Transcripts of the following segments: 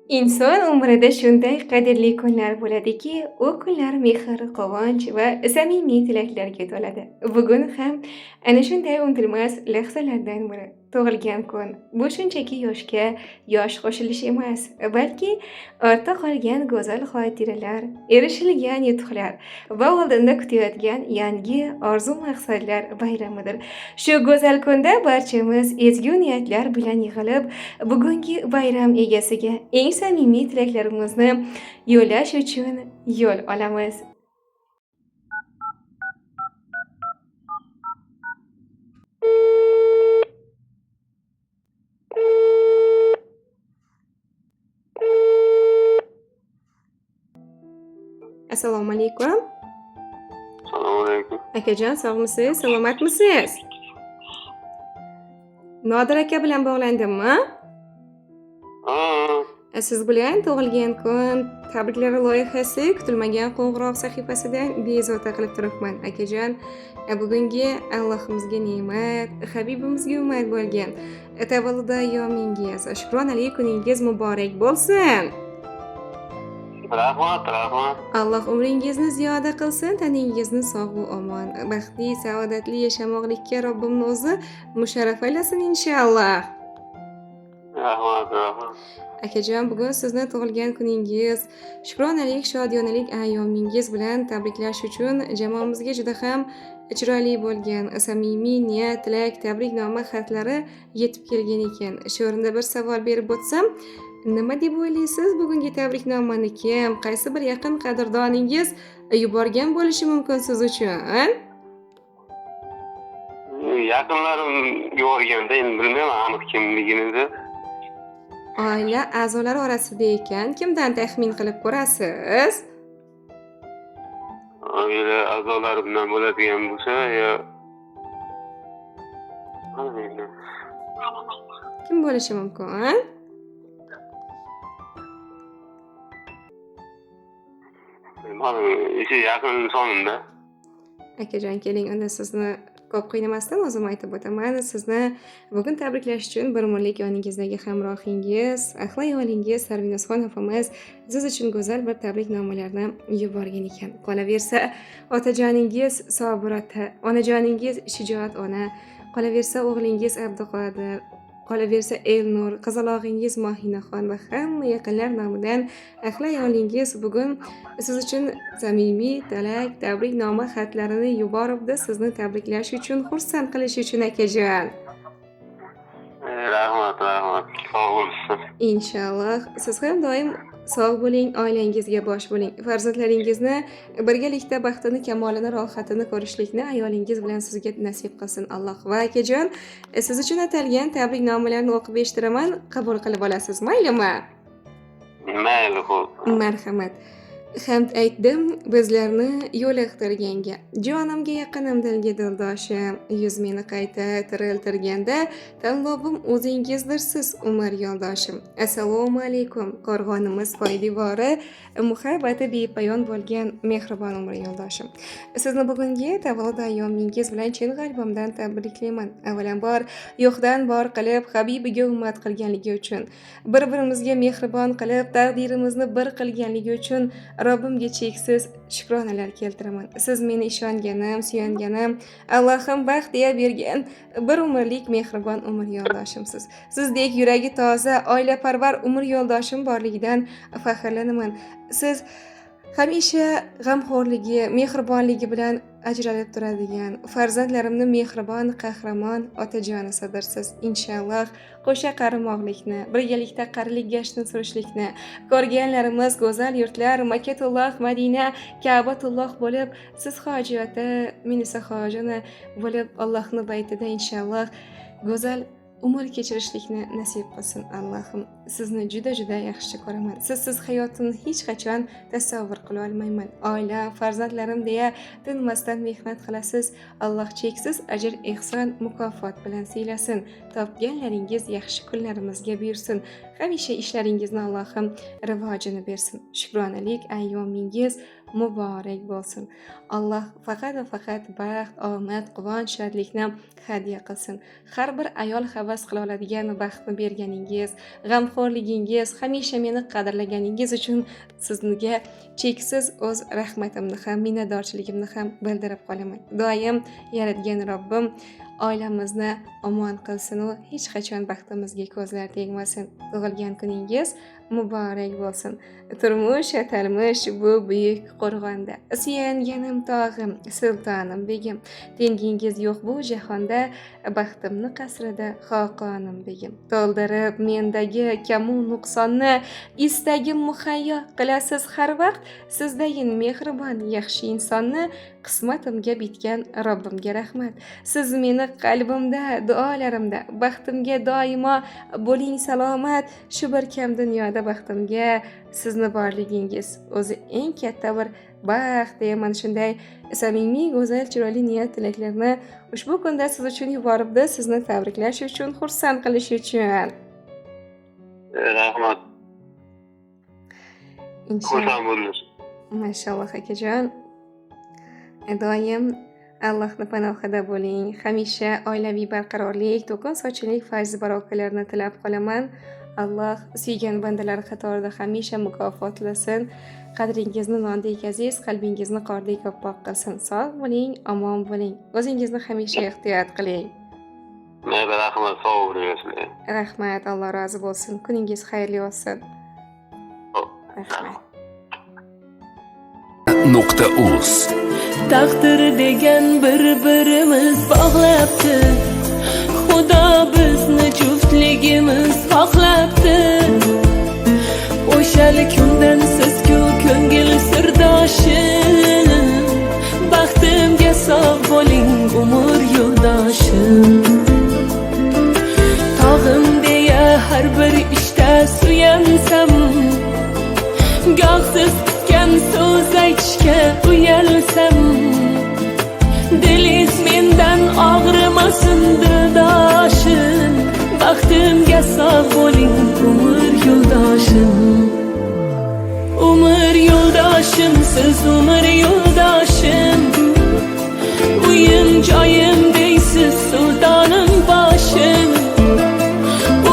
Inson umrida shunday qadrli kunlar bo'ladiki, u kunlar mehr, quvonch va samimiy tilaklarga to'ladi. Bugun ham ana shunday unutilmas lahzalardan biri tug'ilgan kun. Bu shunchaki yoshga yosh qo'shilish emas, balki ortda qolgan go'zal xotiralar, erishilgan yutuqlar va oldinda kutayotgan yangi orzu-maqsadlar bayramidir. Shu go'zal kunda barchamiz ezgu niyatlar bilan yig'ilib, bugungi bayram egasiga eng samimiy tilaklarimizni yo'llash uchun yo'l olamiz. Assalomu alaykum. Assalomu alaykum. Akajon, sog'misiz? Salomatmisiz? Nodir aka bilan bog'landimmi? Siz bilan tug'ilgan kun tabriklari loyihasi kutilmagan qo'ng'iroq sahifasidan bezovta qilib turibman. Akajon, bugungi Allohimizga ne'mat, Habibimizga umid bo'lgan tavallud ayyomingiz, shukronali kuningiz muborak bo'lsin. Rahmat. Alloh umringizni ziyoda qilsin, taningizni sog' va omon, baxtli, saodatli yashamoqlikka Robbimning o'zi musharraf aylasin inshaalloh. Rahmat. Akajon, bugun sizni tug'ilgan kuningiz, shukronalik, shodiyonalik ayyomingiz bilan tabriklash uchun jamoamizga juda ham chiroyli bo'lgan samimiy niyat, tilak, tabriknoma xatlari yetib kelgan ekan. Shu o'rinda bir savol berib o'tsam, nima deb o'ylaysiz? Bugungi tabriknomani kim, qaysi bir yaqin qadrdoningiz yuborgan bo'lishi mumkin siz uchun? Yaqinlarim yuborganda endi bilmayman aniq kimligini. Oila a'zolari orasida ekan, kimdan taxmin qilib ko'rasiz? Oila a'zolari bilan bo'ladigan bo'lsa, yo Kim bo'lishi mumkin? o'sha yaqin insonimda. Akajon, keling, unda sizni ko'p qiynamasdan o'zim aytib o'taman. Sizni bugun tabriklash uchun bir umrlik yoningizdagi hamrohingiz, ahli ayolingiz Sarvinazxon opamiz siz uchun go'zal bir tabriknomalarni yuborgan ekan. Qolaversa, otajoningiz Sobir ota, onajoningiz Shijoat ona, qolaversa o'g'lingiz Abduqodir, qolaversa Elnur, qizalog'ingiz Mohinaxon va hamma yaqinlar nomidan ahli ayolingiz bugun siz uchun samimiy tilak, tabriknoma xatlarini yuboribdi, sizni tabriklash uchun, xursand qilish uchun akajon. Rahmat. Sog' bo'lsin. Inshaalloh siz ham doim sog' bo'ling, oilangizga bosh bo'ling. Farzandlaringizni birgalikda baxtini, kamolini, rohatini ko'rishlikni ayolingiz bilan sizga nasib qilsin Alloh. Va akajon, siz uchun atalgan tabriknomalarni o'qib eshitiraman, qabul qilib olasiz, maylimi? Mayli, xo'p. Marhamat. Hamd aytdim bizlarni yo'l iqtirganga, jonimga yaqinim dilga dildoshim, yuz meni qayta tiriltirganda tanlovim o'zingizdirsiz umr yo'ldoshim. Assalomu alaykum, qo'rg'onimiz poydevori, muhabbati bepoyon bo'lgan mehribon umr yo'ldoshim. Sizni bugungi tavallud ayyomingiz bilan chin qalbimdan tabriklayman. Avvalambor yo'qdan bor qilib Habibiga umid qilganligi uchun, bir-birimizga mehribon qilib taqdirimizni bir qilganligi uchun Robbimga cheksiz shukronalar keltiraman. Siz meni ishonganim, suyanganim, Allohim baxt deya bergan bir umrlik mehribon umr yo'ldoshimsiz. Sizdek yuragi toza, oilaparvar umr yo'ldoshim borligidan faxrlanaman. Siz hamisha g'amxo'rligi, mehribonligi bilan ajralib turadigan, farzandlarimni mehribon, qahramon otajonisidirsiz. Inshaalloh qo'sha qarimoqlikni, birgalikda qarilik gashtini surishlikni, ko'rganlarimiz go'zal yurtlar Makkatulloh, Madina, Ka'batulloh bo'lib, siz hoji ota, men esa hojini bo'lib Allohning baytida inshaalloh go'zal umr kechirishlikni nasib qilsin Allohim. Sizni juda yaxshi ko'raman. Sizsiz hayotimni hech qachon tasavvur qila olmayman. Oila, farzandlarim deya tinmasdan mehnat qilasiz. Alloh cheksiz ajr, ehson, mukofot bilan siylasin. Topganlaringiz yaxshi kunlarimizga buyursin. Hamisha ishlaringizni Allohim rivojini bersin. Shukronalik ayyomingiz muborak bo'lsin. Alloh faqat va faqat baxt, omad, quvonch, shodlikni hadya qilsin. Har bir ayol havas qila oladigan baxtni berganingiz, g'amxo'rligingiz, hamisha meni qadrlaganingiz uchun sizga cheksiz o'z rahmatimni ham, minnatdorchiligimni ham bildirib qolaman. Doim yaratgan Robbim oilamizni omon qilsin va hech qachon baxtimizga ko'zlar tegmasin. Tug'ilgan kuningiz muborak bo'lsin. Turmush atalmish bu buyuk qo'rg'onda. Suyanganim tog'im, sultonim begim. Tengingiz yo'q bu jahonda, baxtimni qasrida xoqonim begim. To'ldirib mendagi kamu nuqsonni, istagim muhayyo qilasiz har vaqt. Sizdayin mehribon yaxshi insonni, qismatimga bitgan Robbimga rahmat. Siz meni qalbimda, duolarimda, baxtimga doimo bo'ling salomat. Shu bir kam dunyoda baxtimga sizni borligingiz o'zi eng katta bir baxt deyaman. Shunday samimiy, go'zal, chiroyli niyat tilaklarni ushbu kunda siz uchun yuboribdi, sizni tabriklash uchun, xursand qilish uchun. Rahmat. Inshaalloh. Xursand bo'ldim. Mashalloh akajon. Doim Allohning panohida bo'ling. Hamisha oilaviy barqarorlik, to'kin sochilik, fayz barokalarni tilab qolaman. Alloh suygan bandalari qatorida hamisha mukofotlasin. Qadringizni nondek aziz, qalbingizni qordek oppoq qilsin. Sog' bo'ling, omon bo'ling. O'zingizni hamisha ehtiyot qiling. Mayli, rahmat, sog' bo'ling. Rahmat, Alloh rozi bo'lsin. Kuningiz xayrli bo'lsin. Rahmat. .uz Taqdir degan bir-birimiz bog'labdi. Xudo bizni juftligimiz xohlabdi. O'shal kundan siz-ku ko'ngil sirdoshim. Baxtimga sog' bo'ling umr yo'ldoshim. Tog'im deya har bir ishda suyansam, goh siz kutgan so'z aytishga uyalsam, dilingiz mendan og'rimasin dildoshim. Baxtimga sog' bo'ling umr yo'ldoshim. Umr yo'ldoshim, siz umr yo'ldoshim. Uyim joyim deysiz, sultonim boshim.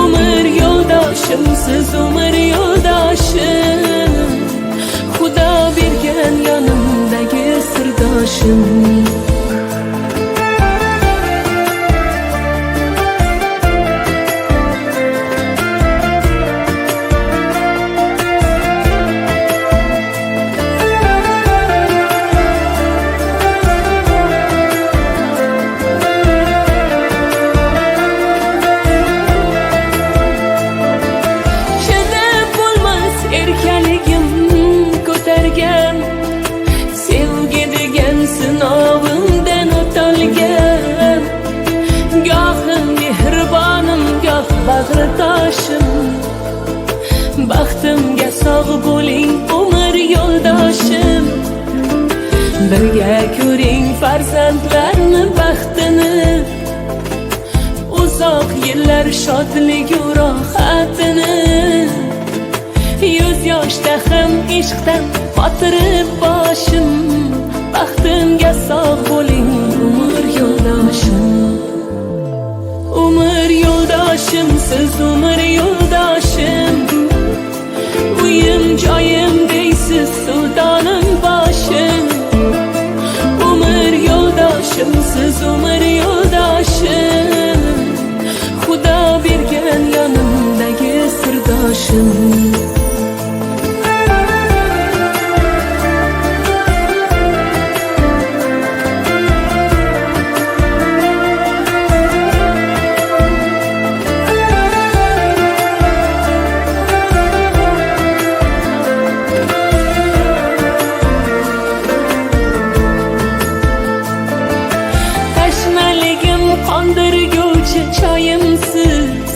Umr yo'ldoshim, siz umr yo'ldoshim. Xudo bergan yonimdagi sirdoshim. Sevgi degan sinovimdan o'tolgan, goh mehribonim, goh bag'ritoshim. Baxtimga sog' bo'ling umr yo'ldoshim. Birga ko'ring farzandlarni baxtini, uzoq yillar shodligu rohatini. Yuz yoshda ham ishqdan xotirib boshim. Baxtimga sog' bo'ling umr yo'ldoshim. Umr yo'ldoshim, siz umr yo'ldoshim. Uyim joyim deysiz, sultonim boshim. Umr yo'ldoshim, siz umr yo'ldoshim. Xudo bergan yonimdagi sirdoshim. Qondirguvchi choyimsiz,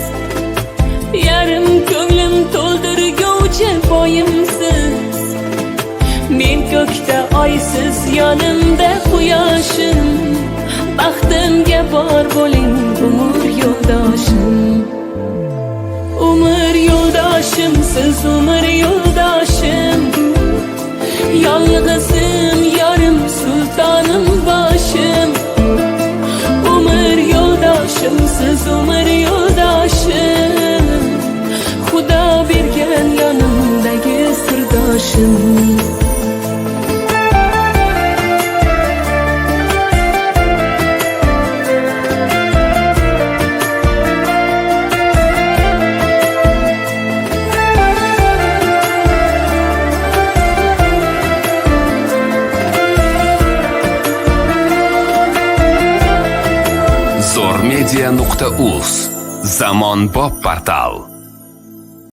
yarim ko'nglim to'ldirguvchi boyimsiz. Men ko'kda oysiz, yonimda quyoshim. Baxtimga bor bo'ling umr yo'ldoshim. Umr yo'ldoshim, siz umr yo'ldoshim. Yolg'iz media.uz Zamonbop portal.